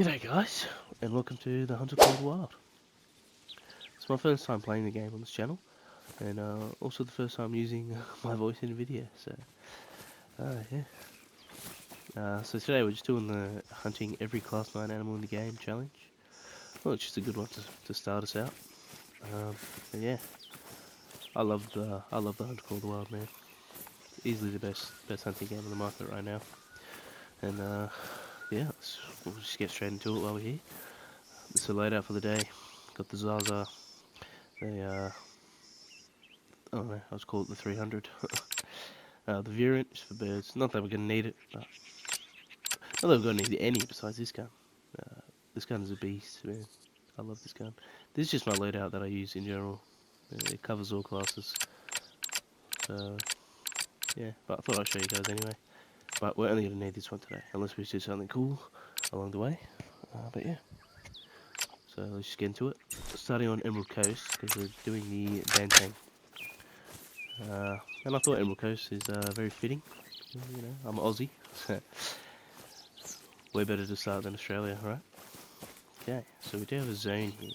G'day guys, and welcome to The Hunter Called Wild. It's my first time playing the game on this channel, and also the first time using my voice in a video, so yeah. So today we're just doing the hunting every class 9 animal in the game challenge. Well, it's just a good one to start us out. But yeah, I love The Hunter Called Wild, man. Easily the best hunting game on the market right now. And yeah, we'll just get straight into it while we're here. This is the loadout for the day. Got the Zaza, the I don't know, I was called the 300. The Virant is for birds. Not that we're going to need it, but not that we're going to need any besides this gun. This gun is a beast, man. I love this gun. This is just my loadout that I use in general. It covers all classes. So, yeah, but I thought I'd show you guys anyway. But we're only going to need this one today, unless we do something cool along the way. But yeah, so let's just get into it. Starting on Emerald Coast, because we're doing the Bantang. And I thought Emerald Coast is very fitting. You know, I'm Aussie, so way better to start than Australia, right? Okay, so we do have a zone here.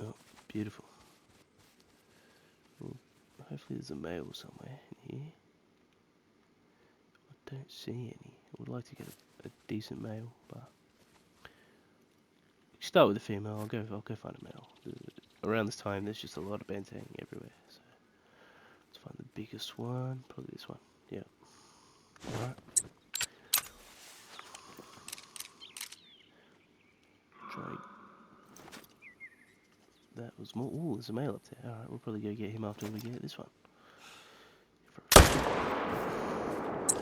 Oh, beautiful. Well, hopefully there's a male somewhere in here. I don't see any. I would like to get a decent male, but start with a female. I'll go find a male. Around this time, there's just a lot of bantang everywhere. So let's find the biggest one. Probably this one. Yeah. All right. Try. That was more. Ooh, there's a male up there. Alright, we'll probably go get him after we get this one.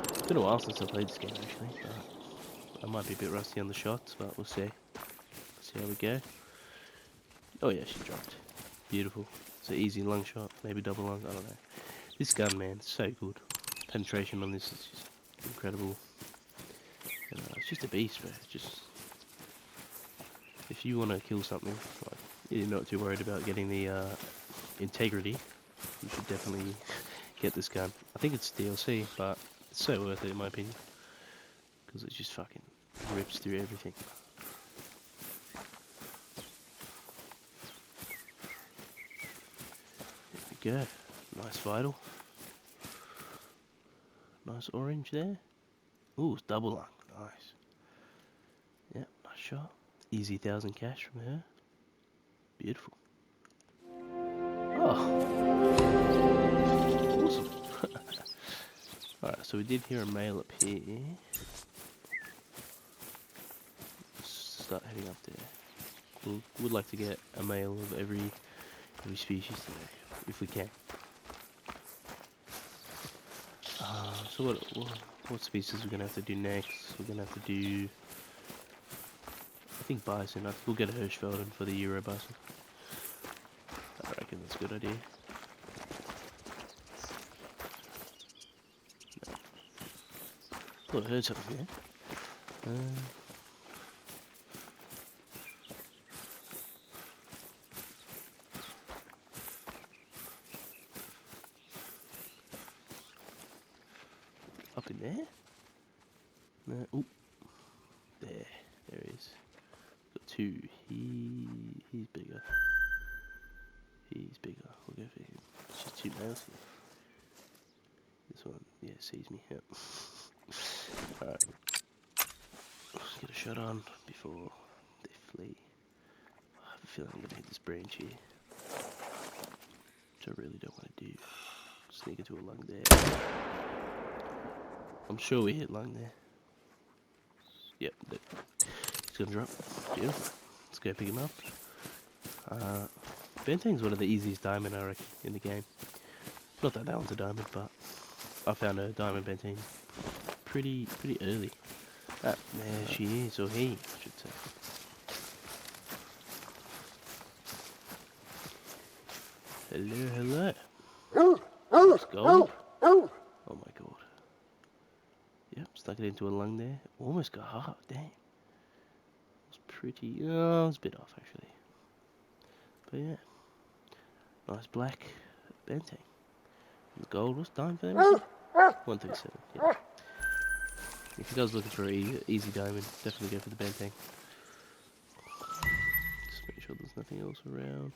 It's been a while since I played this game actually, but I might be a bit rusty on the shots, but we'll see. See how we go. Oh yeah, she dropped. Beautiful. It's an easy lung shot, maybe double lung, I don't know. This gun, man, it's so good. Penetration on this is just incredible. And, it's just a beast, bro. Just if you want to kill something, like, you're not too worried about getting the integrity, you should definitely get this gun. I think it's DLC, but it's so worth it in my opinion, because it just fucking rips through everything. There we go. Nice vital. Nice orange there. Ooh, it's double lung. Nice. Yep, nice shot. Easy 1,000 cash from her. Beautiful. Oh, awesome. Alright, so we did hear a male up here. Let's start heading up there. We would like to get a male of every species today, if we can. So what species we're gonna have to do next? We're gonna have to do, I think bison. I think we'll get a Hirschfelden for the Euro bison. I reckon that's a good idea. Oh, I heard something there. Up in there? No. Ooh. There he is. Got two. He's bigger. He's bigger. We'll go for him. It's just two males here. This one, yeah, sees me. Yep. Alright. Let's get a shot on before they flee. I have a feeling I'm gonna hit this branch here, which I really don't want to do. Sneak into a lung there. I'm sure we hit lung there. Yep, he's gonna drop. Beautiful. Let's go pick him up. Bantang's one of the easiest diamond, I reckon, in the game. Not that one's a diamond, but I found a diamond Bantang pretty early. There she is, or he, I should say. Hello. Let's go. Oh my god. Yep, stuck it into a lung there. Almost got half, damn. It was pretty, oh, it was a bit off actually. But yeah. Nice black Bantang. The gold was time for them. 137, yeah. If you guys are looking for an easy diamond, definitely go for the bentang. Just make sure there's nothing else around.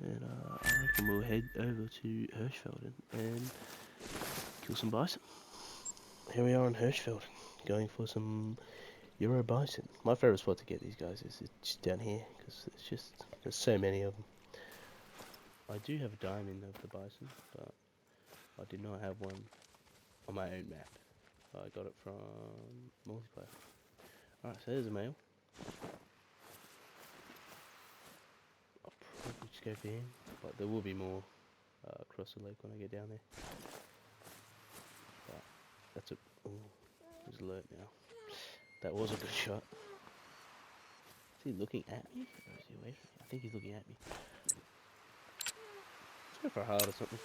And I reckon we'll head over to Hirschfelden and kill some bison. Here we are in Hirschfelden, going for some Euro bison. My favourite spot to get these guys is just down here, because there's so many of them. I do have a diamond of the bison, but I did not have one on my own map. I got it from multiplayer. Alright, so there's a male. I'll probably just go for him, but there will be more across the lake when I get down there. But that's a... Oh, he's alert now. That was a good shot. Is he looking at me? Or is he away from me? I think he's looking at me. Let's go for a heart or something.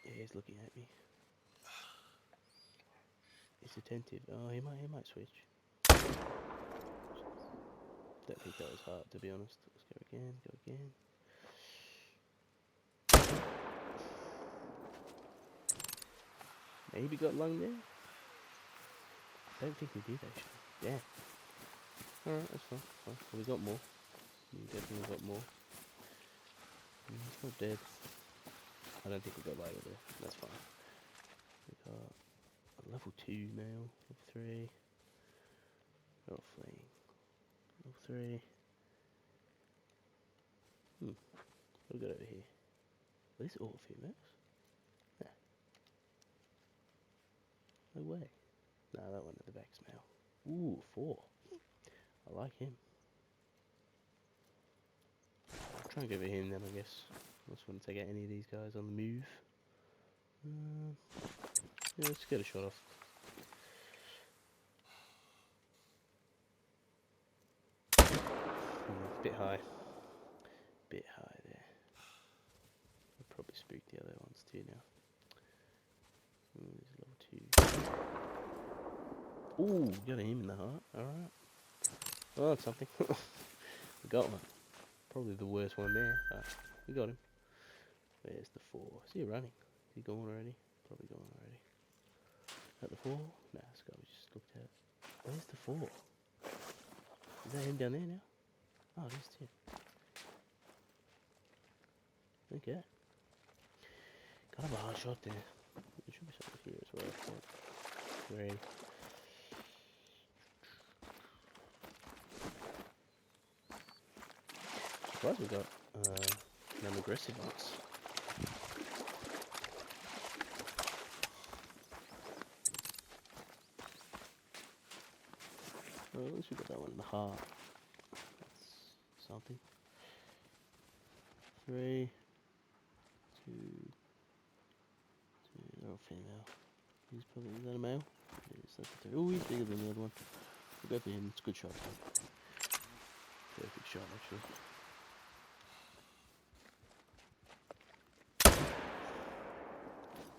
Yeah, he's looking at me. He's attentive. Oh, he might switch. Don't think that was hard, to be honest. Let's go again, Maybe got lung there? Don't think we did, actually. Yeah. Alright, that's fine. Well, we got more. We definitely got more. He's not dead. I don't think we got lighter there. That's fine. We got a level 2 male, level 3. They're all fleeing. Level 3. What have we got over here? Are these all females? Yeah. No way. Nah, that one at the back's male. Ooh, 4. I like him. I'll try and go for him then, I guess. I just want to take out any of these guys on the move. Yeah, let's get a shot off. Bit high. Bit high there. I'll probably spook the other ones too now. There's level 2. Ooh, got him in the heart. Alright. Oh, that's something. We got one. Probably the worst one there, but we got him. Where's the 4? Is he running? Is he gone already? Probably gone already. At the 4? Nah, this guy we just looked at. Where's the 4? Is that him down there now? Oh, it is too. Okay. Kind of a hard shot there. There should be something here as well. Great. Surprised we got an aggressive ones. Well, at least we got that one in the heart. That's something. 3, 2, 2. They're all female. Is that a male? Yes, that's a 3. Oh, he's bigger than the other one. We'll go for him. It's a good shot. Perfect shot, actually.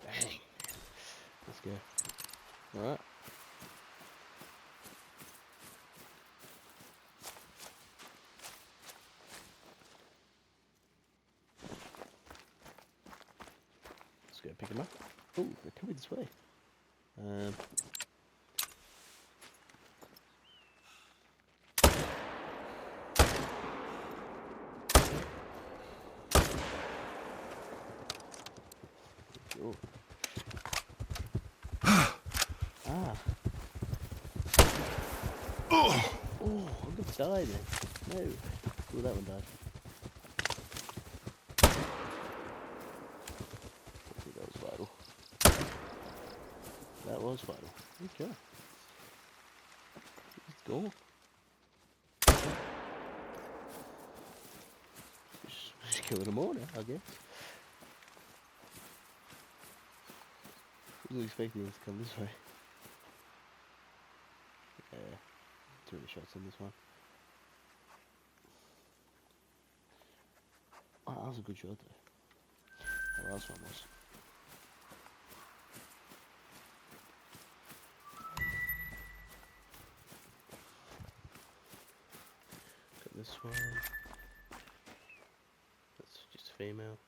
Bang! Let's go. Alright. Let's go pick him up. Oh, they're coming this way. Oh. Ah. Oh, I'm gonna die then. No. Oh, that one died. I think that was vital. That was vital. Okay. Let's go. Just killing them all now, I guess. I wasn't expecting them to come this way. Yeah. 2 shots on this one. Oh, that was a good shot though. The last one was. Got this one. That's just a female.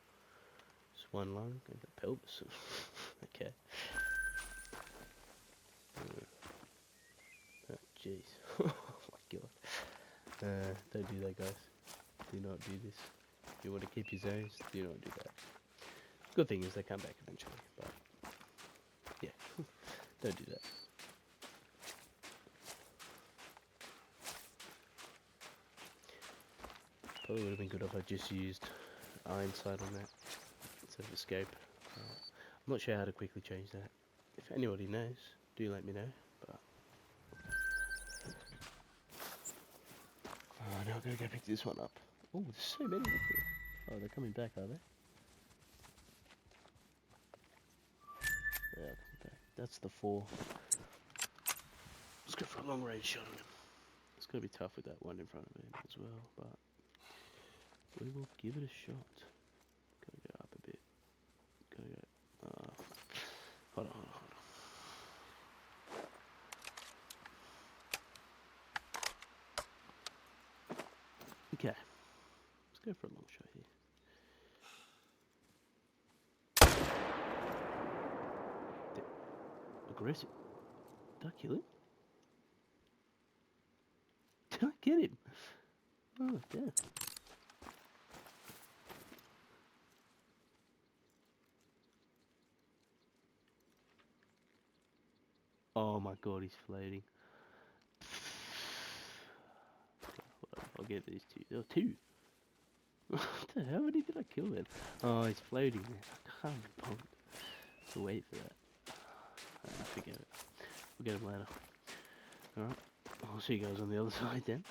Just one lung and the pelvis. Okay. Oh, jeez. Oh my god. Don't do that, guys. Do not do this. If you want to keep your zones, do not do that. Good thing is they come back eventually, but yeah, don't do that. Probably would have been good if I just used iron sight on that instead of escape. I'm not sure how to quickly change that. If anybody knows, do let me know. But now I'm gonna go pick this one up. Oh, there's so many up here. Oh, they're coming back, are they? Yeah, coming back. That's the 4. Let's go for a long range shot on him. It's gonna be tough with that one in front of him as well, but we will give it a shot. Gotta go up a bit. Gotta go. Hold on. Okay. Let's go for a long shot here. Aggressive. Did I kill him? Did I get him? Oh, damn. Oh my god, he's floating. I'll get these 2. There were 2. How many did I kill then? Oh, he's floating there. I can't be bothered to wait for that. Forget it. We'll get him later. Alright. I'll see you guys on the other side then.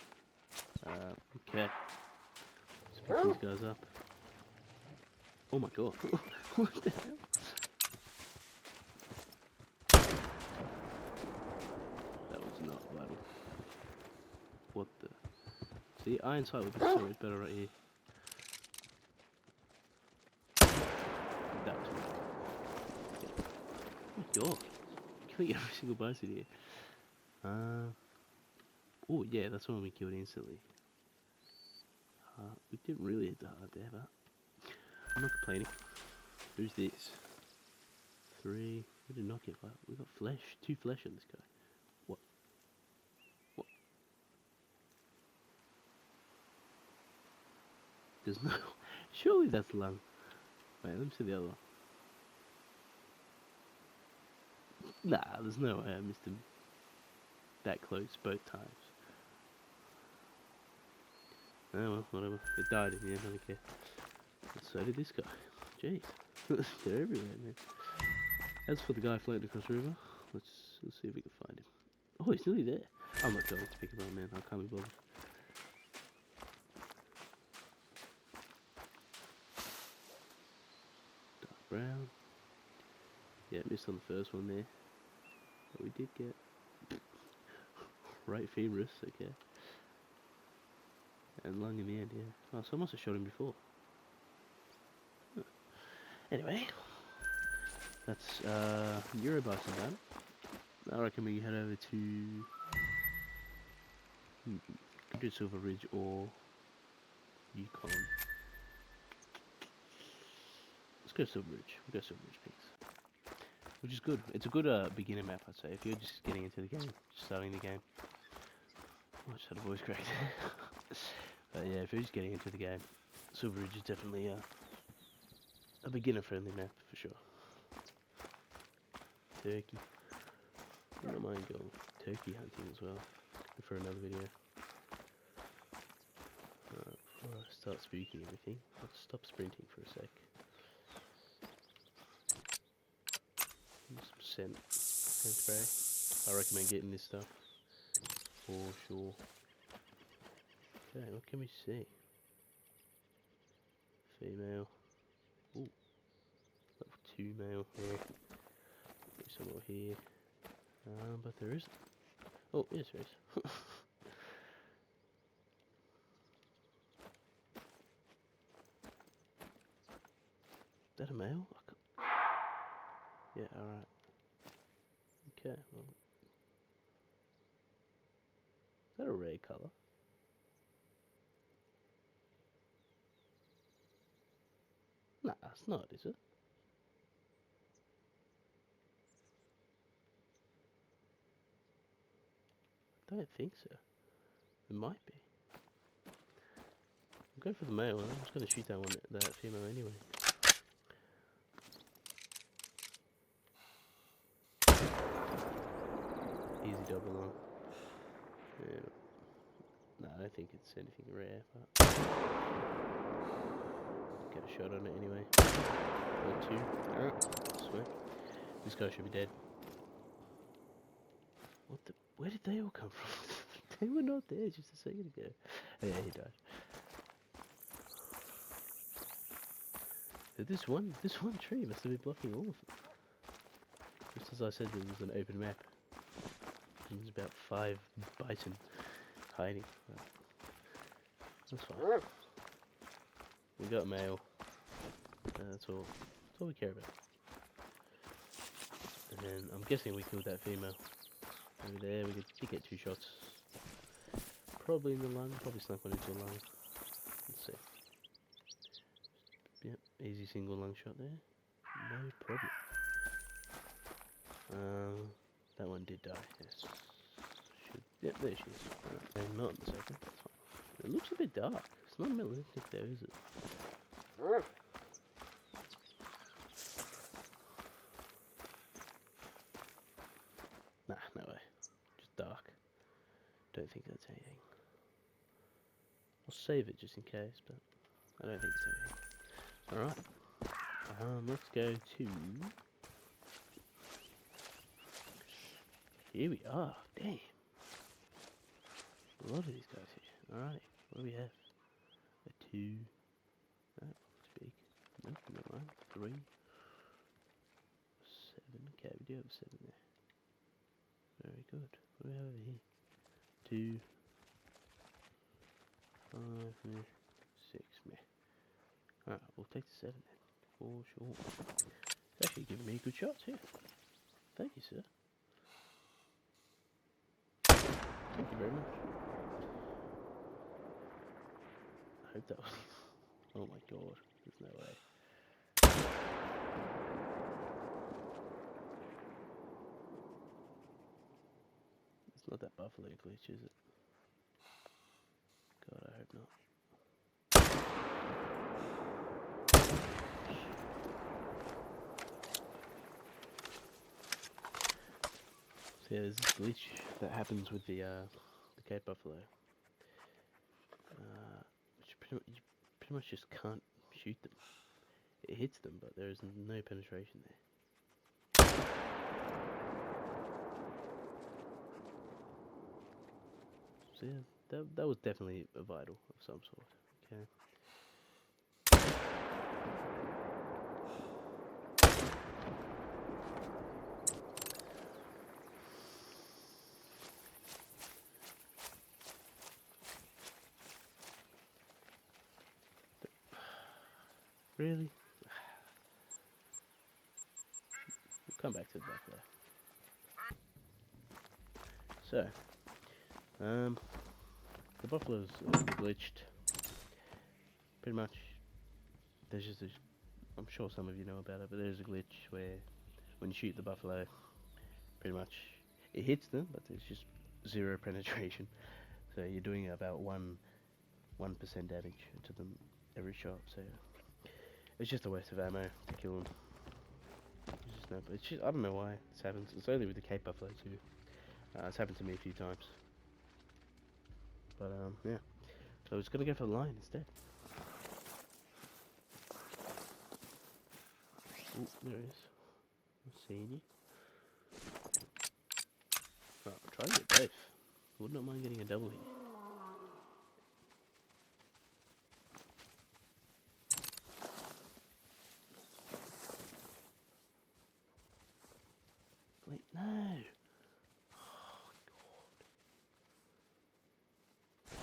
Okay. Let's pick these guys up. Oh my god. What the hell? That was not vital. What the? See, iron sight would be so much better right here. That was not. Oh my god. Killing every single bison here. Oh yeah, that's one we killed instantly. We didn't really hit the hard there, but I'm not complaining. Who's this? 3. We did not get fire. We got flesh. 2 flesh on this guy. What? What? There's no... Surely that's lung. Wait, let me see the other one. Nah, there's no way I missed him that close both times. Oh well, whatever. It died in the end, I don't care. And so did this guy. Jeez. They're everywhere, man. As for the guy floating across the river, let's see if we can find him. Oh, he's nearly there. I'm not going to pick him up, man. I can't be bothered. Dark brown. Yeah, missed on the first one there. But we did get right femurus, okay. And lung in the end, yeah. Oh, so I must have shot him before. Huh. Anyway, that's Eurobison done. I reckon we head over to could do Silver Ridge or Yukon. Let's go Silver Ridge. We'll go Silver Ridge Peaks. Which is good. It's a good beginner map, I'd say. If you're just getting into the game, just starting the game. Oh, I just had a voice crack. But yeah, if you're just getting into the game, Silver Ridge is definitely a beginner-friendly map for sure. Turkey. I don't mind going turkey hunting as well for another video. Before I start spooking everything, I'll stop sprinting for a sec. Some scent spray. I recommend getting this stuff for sure. Okay, what can we see? Female. Ooh. Level 2 male here. There's some more here. But there isn't. Oh, yes, there is. Is that a male? Yeah, alright. Okay, well. Is that a rare colour? Nah, it's not, is it? Don't think so. It might be. I'm going for the male. I'm just gonna shoot that female anyway. Easy double lung. Yeah. No, I don't think it's anything rare, but get a shot on it anyway. Or two. Alright, sweet. This guy should be dead. What the? Where did they all come from? They were not there just a second ago. Oh yeah, he died. So this one tree must have been blocking all of them. Just as I said, there was an open map. There's about 5 bison hiding. That's fine. We got male. That's all we care about. And then I'm guessing we killed that female. Over there, we did get 2 shots. Probably in the lung, probably snuck one into a lung. Let's see. Yep, easy single lung shot there. No problem. That one did die, yes. Yep, there she is. Right. And not in the second. It looks a bit dark. It's not realistic though, is it? Nah, no way. Just dark. Don't think that's anything. I'll save it just in case, but I don't think it's anything. Alright. Let's go to... Here we are. Damn. A lot of these guys here. Alright. What do we have? A 2. No, it's big. No, never mind. 3. 7. Okay, we do have a 7 there. Very good. What do we have over here? 2. 5, meh. 6, meh. Alright, we'll take the 7 then. For sure. It's actually giving me good shots here. Thank you, sir. Thank you very much. I hope that was... Oh my god, there's no way. It's not that buffalo glitch, is it? God, I hope not. So yeah, there's this glitch that happens with the Cape Buffalo. Which you pretty much just can't shoot them. It hits them, but there is no penetration there. So yeah, that was definitely a vital of some sort. Okay. Really? We'll come back to the buffalo. So, the buffalo's glitched. Pretty much, there's just a... I'm sure some of you know about it, but there's a glitch where when you shoot the buffalo, pretty much it hits them, but there's just 0 penetration. So you're doing about 1% damage to them every shot. So it's just a waste of ammo to kill them. It's just, I don't know why this happens. It's only with the Cape Buffalo too. It's happened to me a few times. But yeah. So I was gonna go for the lion instead. Oh, there it is. I'm seeing you. Right, I'll try and get both. Would not mind getting a double here. Wait, no! Oh, God.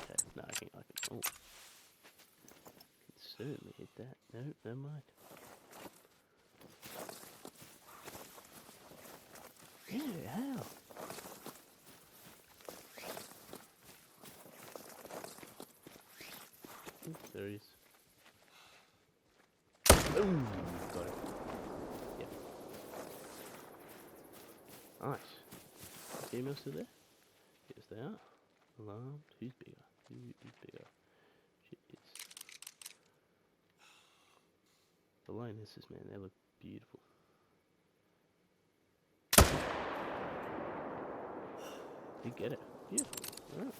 Okay, no, I can, oh. Can certainly hit that. No, never mind. Yeah, how? Ooh, there he is. Boom! Got it. Yep. Nice. Female still there? Yes, they are. Alarmed. Who's bigger? Who is bigger? Jeez. The lionesses, man, they look beautiful. You get it. Beautiful. Alright.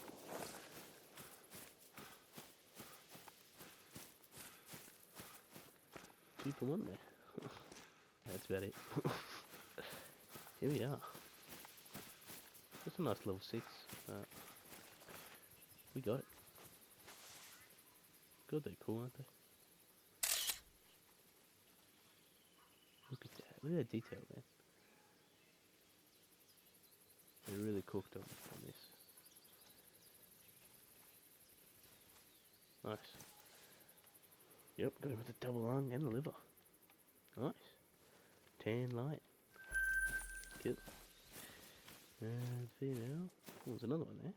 People on there. That's about it. Here we are. That's a nice level 6. We got it. God, they're cool, aren't they? Look at that. Look at that detail, man. They really cooked on this. Nice. Yep, got it with the double lung and the liver. Nice. Tan light. Kill. And female. Oh, there's another one there.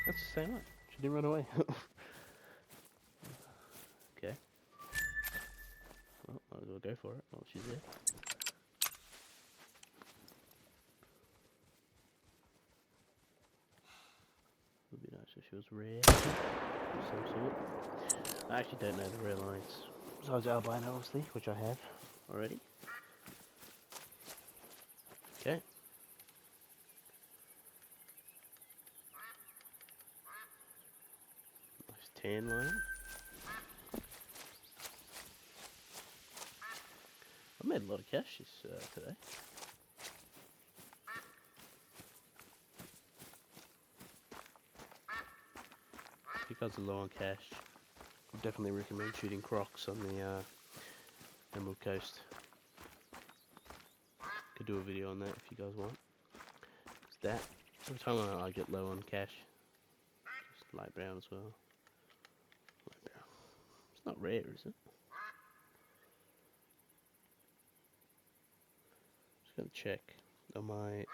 That's the same one. She didn't run away. Okay. Well, might as well go for it while she's there. Would be nice if she was rare of some sort. I actually don't know the rare lines. Besides albino, obviously, which I have already. Okay. Nice tan line. I made a lot of cash today. If you guys are low on cash, I definitely recommend shooting crocs on the Emerald Coast. Could do a video on that if you guys want. It's that. Every time I get low on cash, just light brown as well. Light brown. It's not rare, is it? Just gonna check on my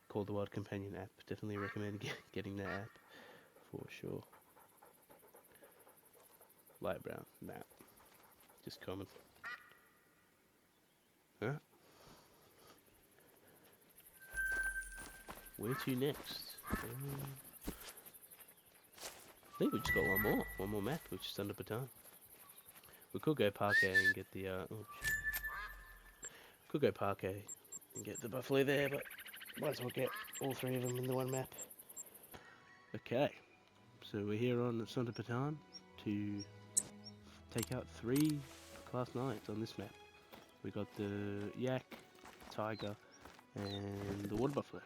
Call the Wild Companion app. Definitely recommend getting that app for sure. Light brown, nah. Just common. Huh? Where to next? I think we just got one more map, which is under Baton. We could go Parquet and get the could go Parquet and get the buffalo there, but might as well get all 3 of them in the one map. Okay, so we're here on Santa Patan to take out 3 class 9s on this map. We got the yak, tiger, and the water buffalo.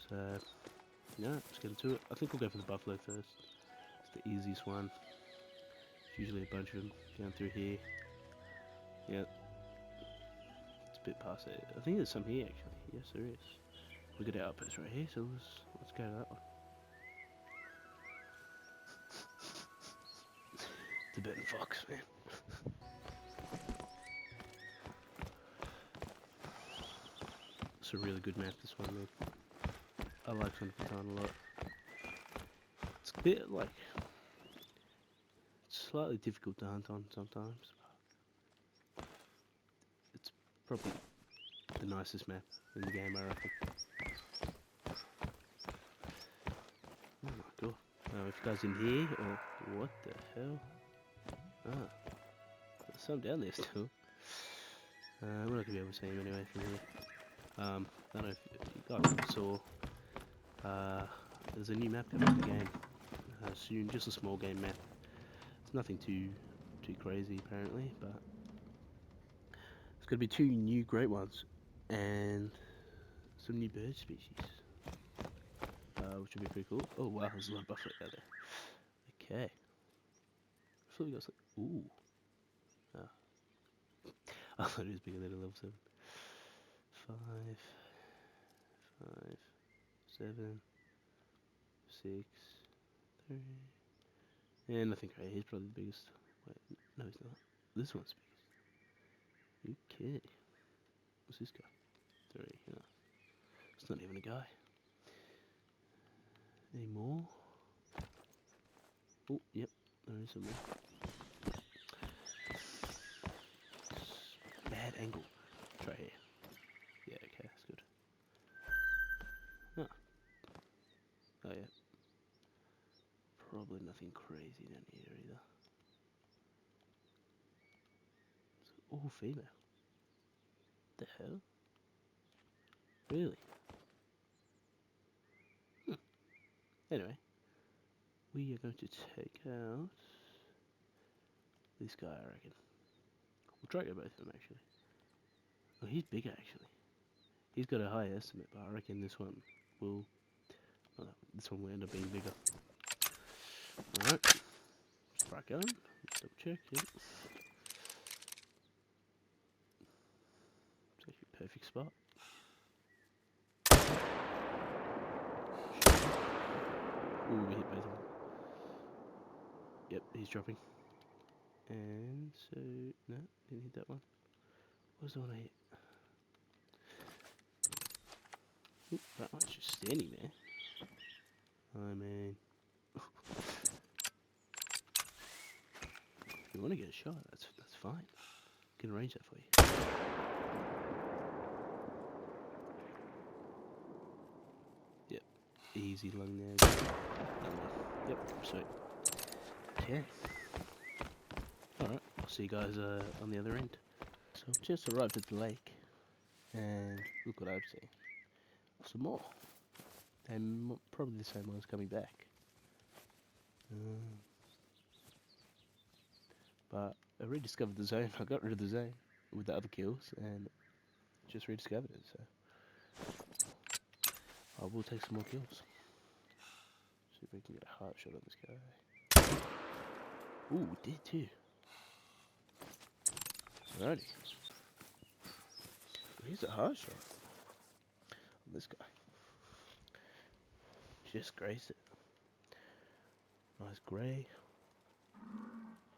So, yeah, let's get into it. I think we'll go for the buffalo first. It's the easiest one. There's usually a bunch of them down through here. Yeah, it's a bit past it. I think there's some here actually. Yes, there is. We got our outpost right here, so let's go to that one. Tibetan fox, man. It's a really good map, this one, man. I like Santa Patan a lot. It's a bit like, it's slightly difficult to hunt on sometimes. It's probably the nicest map in the game, I reckon. Oh my god. If you guys in here, or what the hell? Ah, there's some down there still. We're not gonna be able to see him anyway from here. I don't know if you guys saw. There's a new map coming to the game soon, just a small game map. It's nothing too crazy apparently, but it's gonna be 2 new great ones and some new bird species, which would be pretty cool. Oh wow, there's a lot of buffalo out there. Okay, I thought we got some. Ooh, I thought it was bigger than a level 7. 5, 5, 7, 6, 3. Yeah, nothing great. He's probably the biggest. Wait, no, he's not. This one's biggest. You kidding? What's this guy? 3. No. It's not even a guy. Any more? Oh, yep. There is some more. Bad angle. Try here. Yeah, okay, that's good. Huh. probably nothing crazy down here either. It's all female. The hell? Really? Anyway, we are going to take out this guy, I reckon. We'll try to get both of them, actually. Oh, he's bigger, actually. He's got a high estimate, but I reckon this one will... Oh, this one will end up being bigger. Alright. Spark gun. Let's double check. Yep. It's actually a perfect spot. Ooh, we hit both of them. Yep, he's dropping. And so... No, didn't hit that one. What was the one I hit? Oop, that one's just standing there. Oh, man. If you want to get a shot, that's fine. I can arrange that for you. Yep, easy lung there. Yep, sweet. Okay. Alright, I'll see you guys on the other end. So I've just arrived at the lake, and look what I've seen. Some more. And probably the same ones coming back. But I rediscovered the zone. I got rid of the zone with the other kills, and just rediscovered it, so I will take some more kills. See if we can get a heart shot on this guy. Ooh, did too. Alrighty. Here's a heart shot on this guy. Just grazed it. Nice grey.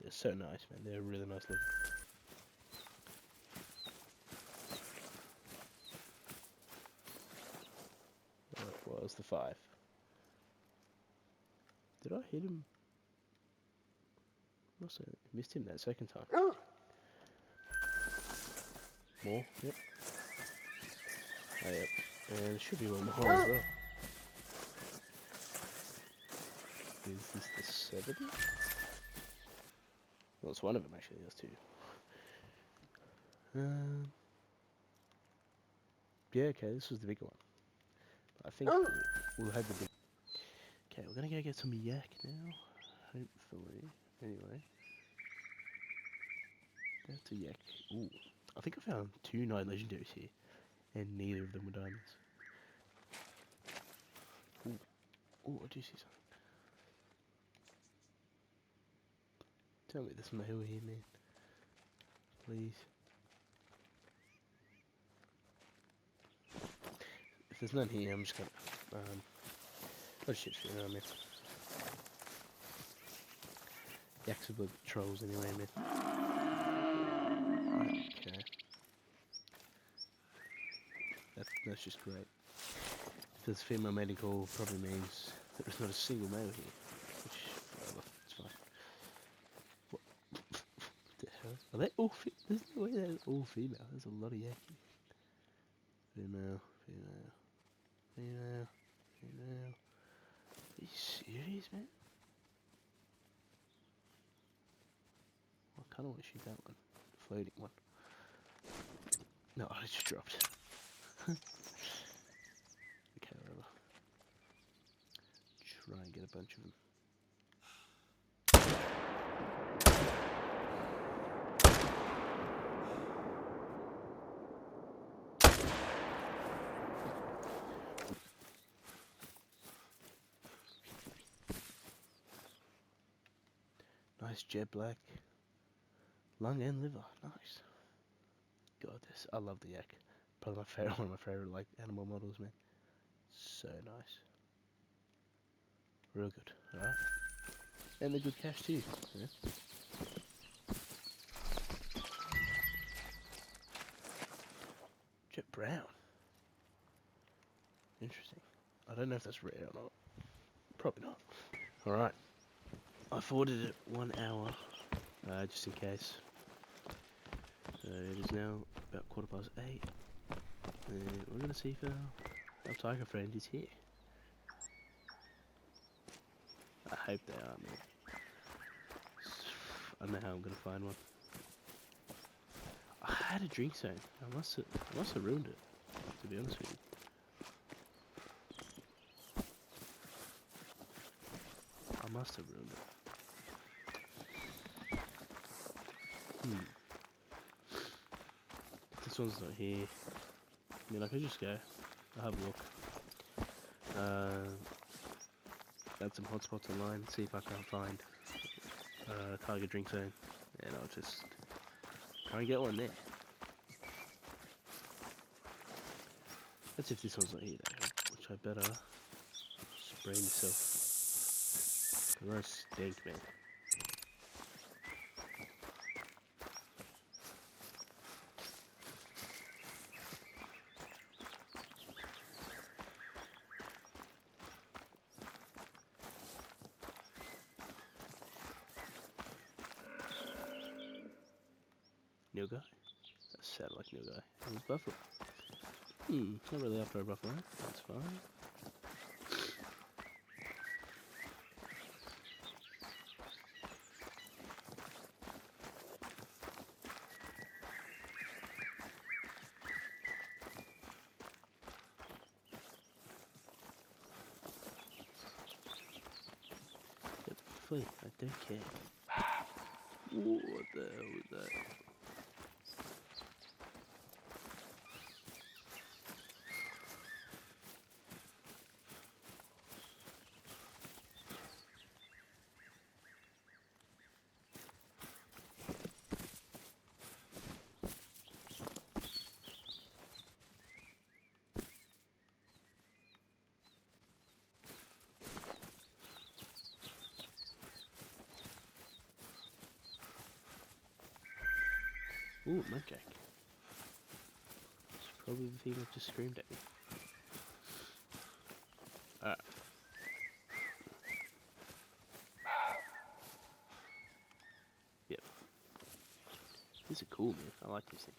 They're so nice, man. They're really nice looking. That was the 5. Did I hit him? Must have missed him that second time. More, yep. Oh, yep. And there should be one more as well. Is this the 70? Well, it's one of them actually, there's 2. Yeah, okay, this was the bigger one. I think we'll have the big... Okay, we're gonna go get some yak now. Hopefully. Anyway. That's a yak. Ooh. I think I found 2 9 legendaries here. And neither of them were diamonds. Ooh. Ooh, I do see something. Tell me there's mail here, man. Please. If there's none here, I'm just gonna... oh shit, you know what I mean. Yaks are the trolls anyway, man. Okay. That's just great. If there's female mating call, probably means that there's not a single male here. Which, whatever, it's fine. What the hell? Are they all there's no way they're all female. There's a lot of yak here. Female, female, female, female. Are you serious, man? I kinda wanna shoot that one. Floating one. No, I just dropped. Okay, whatever. Try and get a bunch of them. Nice jet black. Lung and liver. Nice. God, this. I love the yak. Probably one of my favorite like animal models, man. So nice. Real good. Alright. And they're good cash too. Yeah. Jet brown. Interesting. I don't know if that's rare or not. Probably not. Alright. I forwarded it 1 hour. Just in case. So it is now about 8:15. And we're gonna see if our tiger friend is here. hope they are, man. I don't know how I'm gonna find one. I had a drink zone. I must have ruined it, to be honest with you. I must have ruined it. This one's not here. I mean, I could just go. I'll have a look. Add some hotspots online, see if I can find target drink zone, and I'll just try and get one there. That's if this one's not here though, which I better spray myself. Cause I stink, man. New guy? That sounded like new guy. It was buffalo. Not really after a buffalo. That's fine. Yep, flee. I don't care. Ooh, what the hell was that? Ooh, mudjack. It's probably the thing that just screamed at me. Alright. Yep. These are cool, man. I like these things.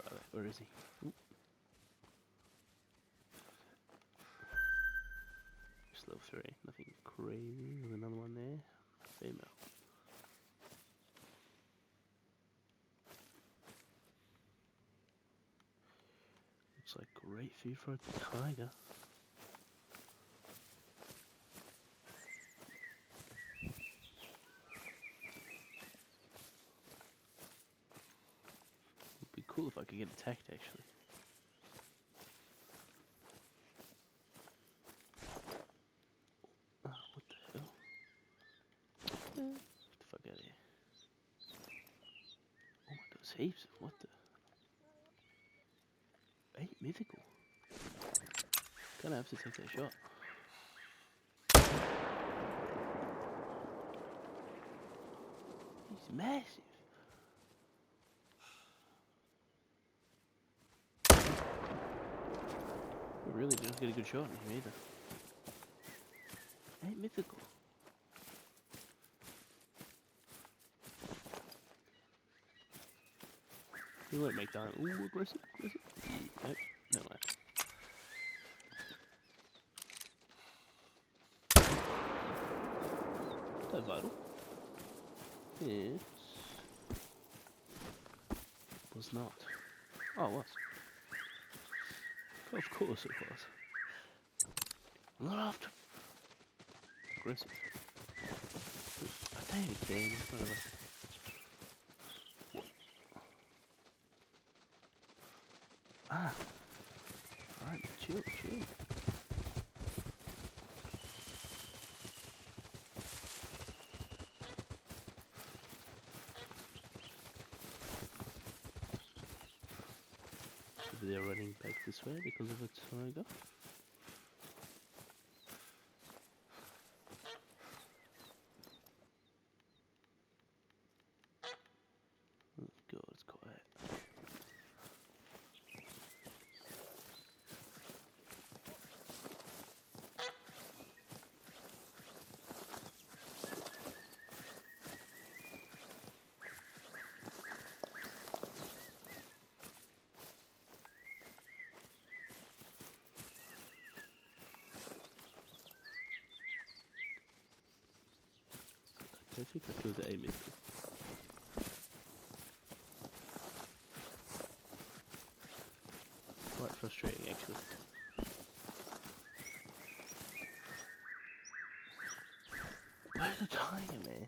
Alright, where is he? Ooh. Just level 3. Nothing crazy. There's another one there. Female. Looks like great food for a tiger. Would be cool if I could get attacked, actually. Oh, what the hell? Get the fuck out of here. Oh my god, there's heaps of what the? 8 mythical. Gonna have to take that shot. He's massive. We really didn't get a good shot on him either. 8 mythical. He won't make that. Ooh, aggressive, aggressive. Nope, no way. Is that vital? Yes. Was not. Oh, it was. Of course it was. I'm not after. Aggressive. I don't even care. Whatever. Ah. Alright, chill, chill. Maybe they're running back this way because of a tiger. Oh god, it's quiet. I think I killed the A missile. Quite frustrating, actually. Where's the tiger, man?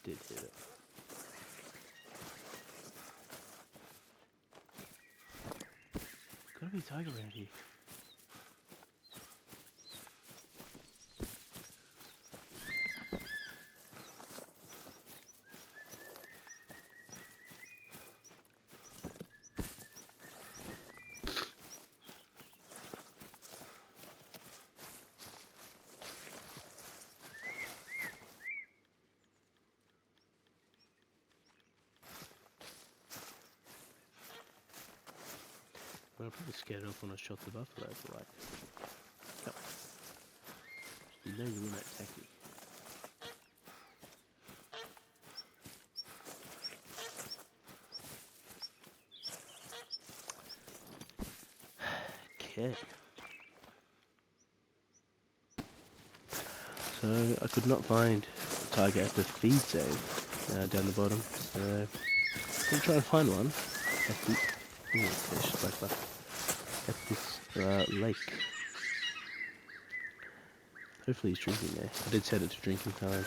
Did hit it. Gotta be a tiger around here. Well, I probably scared it off when I shot the buffalo, but like, come on. You know you wouldn't attack me. Okay. So I could not find a tiger at the feed zone down the bottom. So I'm gonna try and find one at the fish like that at this lake. Hopefully he's drinking there. I did set it to drinking time.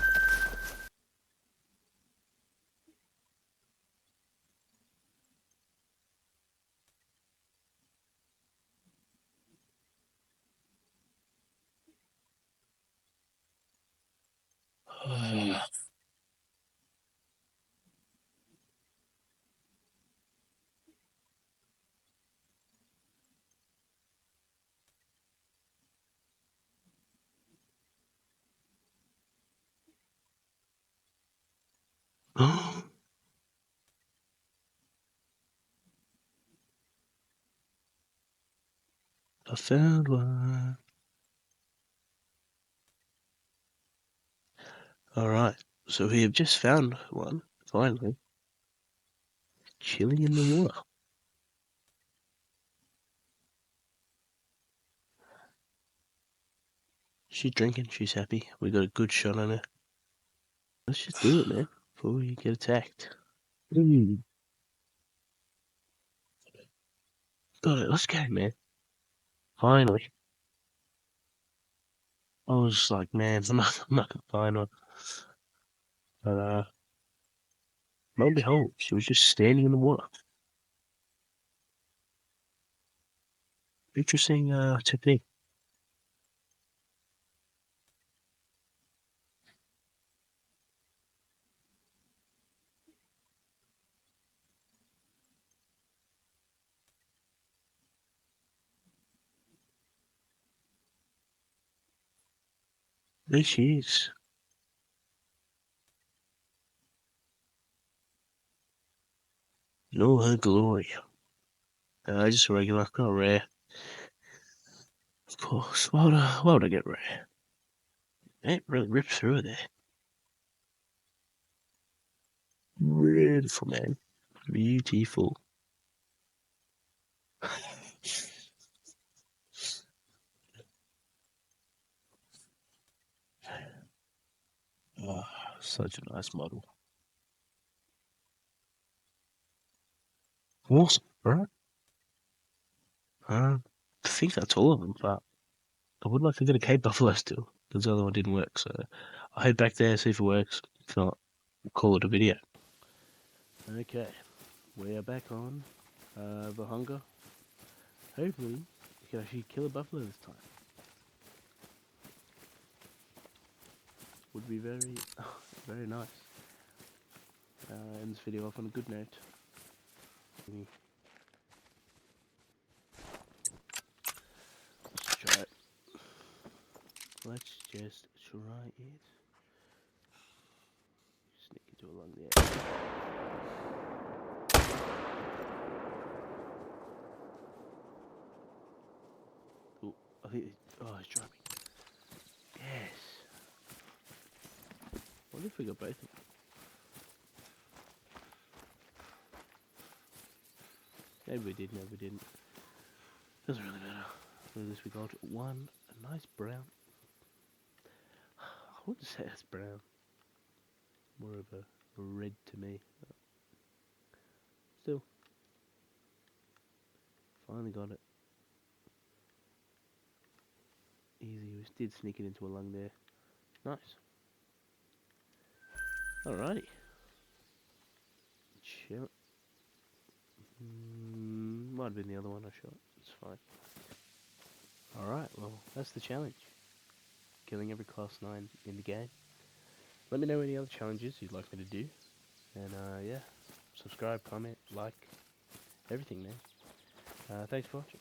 I found one. Alright, so we have just found one, finally. Chilling in the water. She's drinking, she's happy. We got a good shot on her. Let's just do it, man, before we get attacked. Got it, let's go, man. Finally. I was just like, man, I'm not gonna find one. But, lo and behold, she was just standing in the water. Interesting, technique. There she is. In all her glory. Just a regular, not rare. Of course, why would I get rare? It really ripped through there. Beautiful, man. Beautiful. Oh, such a nice model. Awesome, right? I think that's all of them, but I would like to get a Cape Buffalo still, because the other one didn't work, so I'll head back there, see if it works. If not, we'll call it a video. Okay, we are back on TheHunter. Hopefully, we can actually kill a buffalo this time. Would be very, very nice. End this video off on a good note. Let's try it. Let's just try it. Sneak into along the edge. I think. Oh, he's driving. Yes. I wonder if we got both of them. Maybe we did, maybe we didn't. Doesn't really matter. At least we got one, a nice brown. I wouldn't say that's brown. More of a red to me. Still. Finally got it. Easy. We did sneak it into a lung there. Nice. Alrighty. Chill. Might have been the other one I shot. It's fine. Alright, well, that's the challenge. Killing every class 9 in the game. Let me know any other challenges you'd like me to do. And yeah, subscribe, comment, like, everything, man. Thanks for watching.